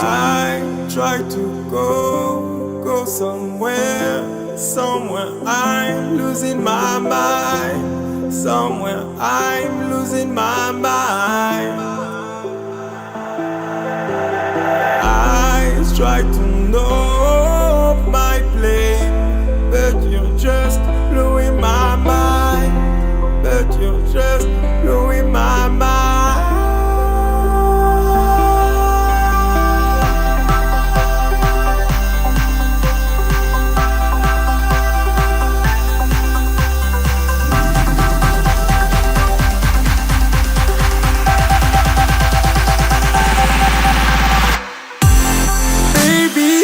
I try to go somewhere, somewhere I'm losing my mind, somewhere I'm losing my mind. I try to know my place, but you're just blowing my mind, but you're just blowing my mind. Baby,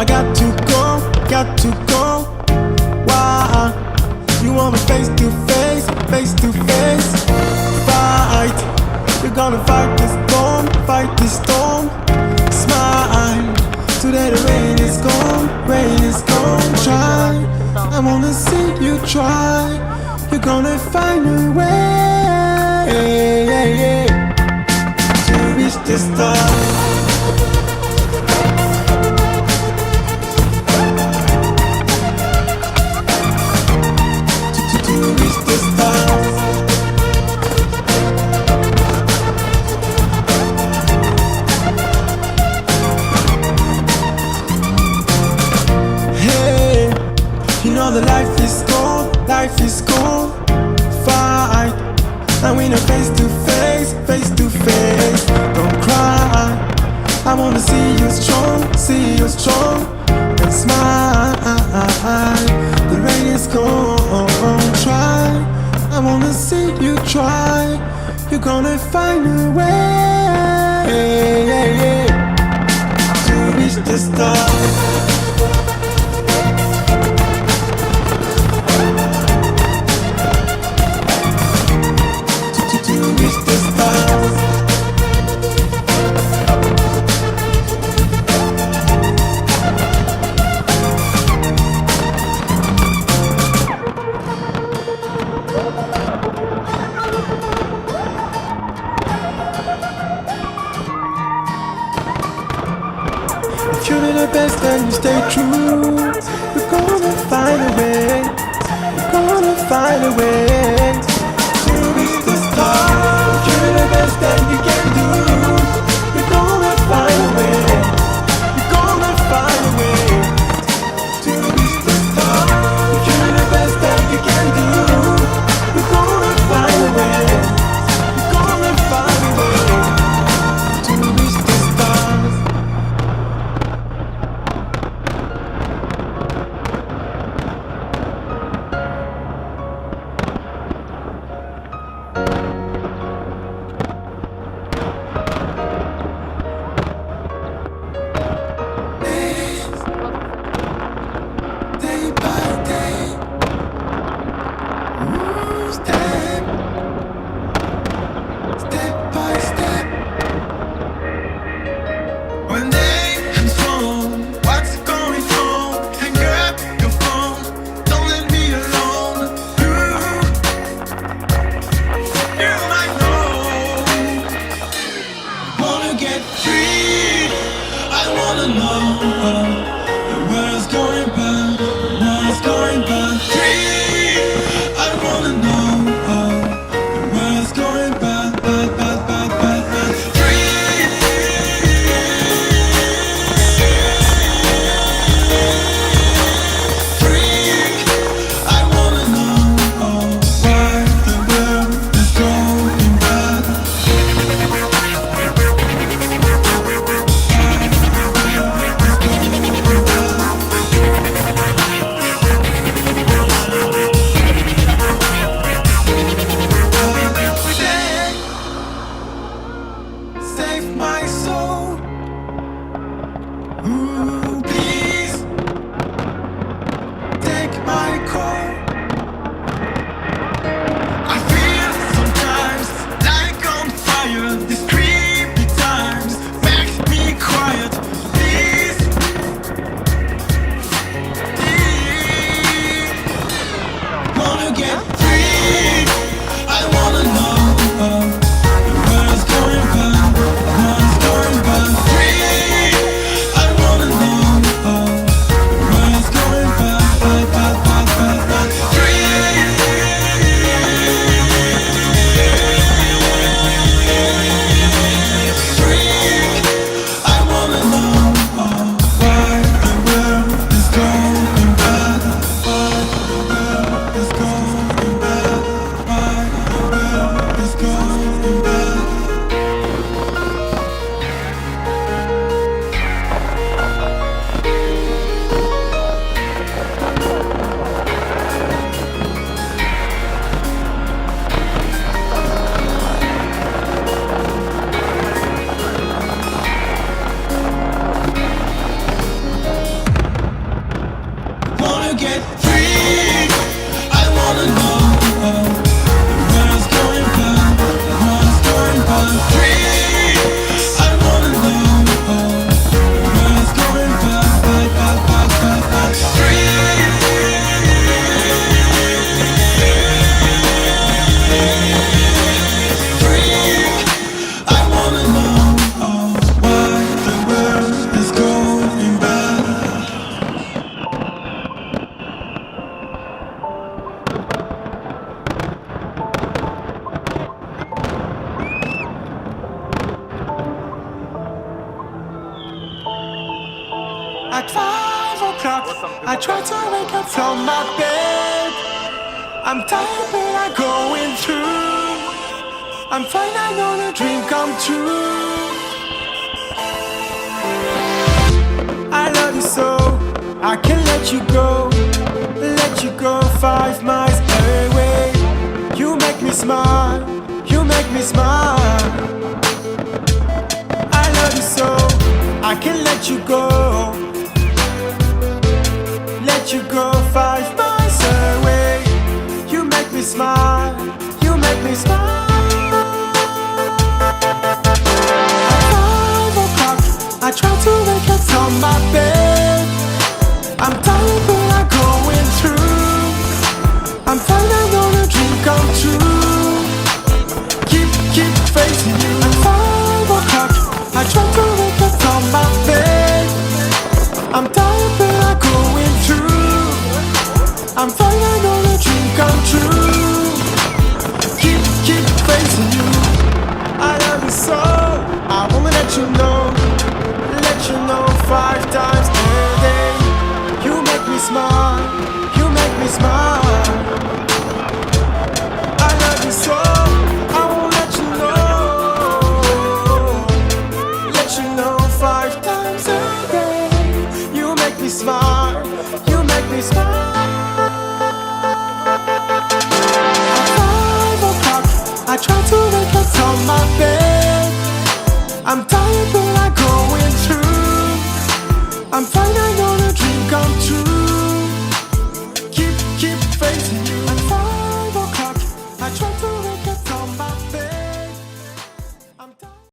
I got to go. Why? You want me face to face fight. We're gonna fight this storm. Smile, today the rain is gone. Try, I wanna see you try. You're gonna find a way to reach the stars. The life is cold, fight, and we know face to face. Don't cry, I wanna see you strong, and smile. The rain is gone, try, I wanna see you try. You're gonna find a way to reach the stars. If you're the best and you stay true, you're gonna find a way. To reach the stars. If you're the best and you can do, you're gonna find a way. To reach the stars. If you're the best and you can do, you're gonna find a way. To reach the stars. wanna get free. I wanna know the world's going by, the world's going by. Free. I wanna know the world's going by. Free. At 5 o'clock, I try to wake up from my bed. I'm tired but I'm going through. I'm fine, I know the dream come true. I love you so, I can't let you go. Let you go 5 miles away. You make me smile, you make me smile. I love you so, I can't let you go. Let you go 5 miles away. You make me smile, you make me smile. At 5 o'clock, I try to wake up from my bed. I'm tired but I'm going through. I'm fine, I know the dream come true. Keep facing you. At 5 o'clock, I try to wake up from my bed. I'm tired but I'm going through. I'm fine, I know the dream come true. Keep facing you. I love you so, I wanna let you know 5 times a day. You make me smile, you make me smile. I love you so, I wanna let you know 5 times a day. You make me smile, you make me smile. At 5 o'clock, I try to wake up from my bed. I'm tired.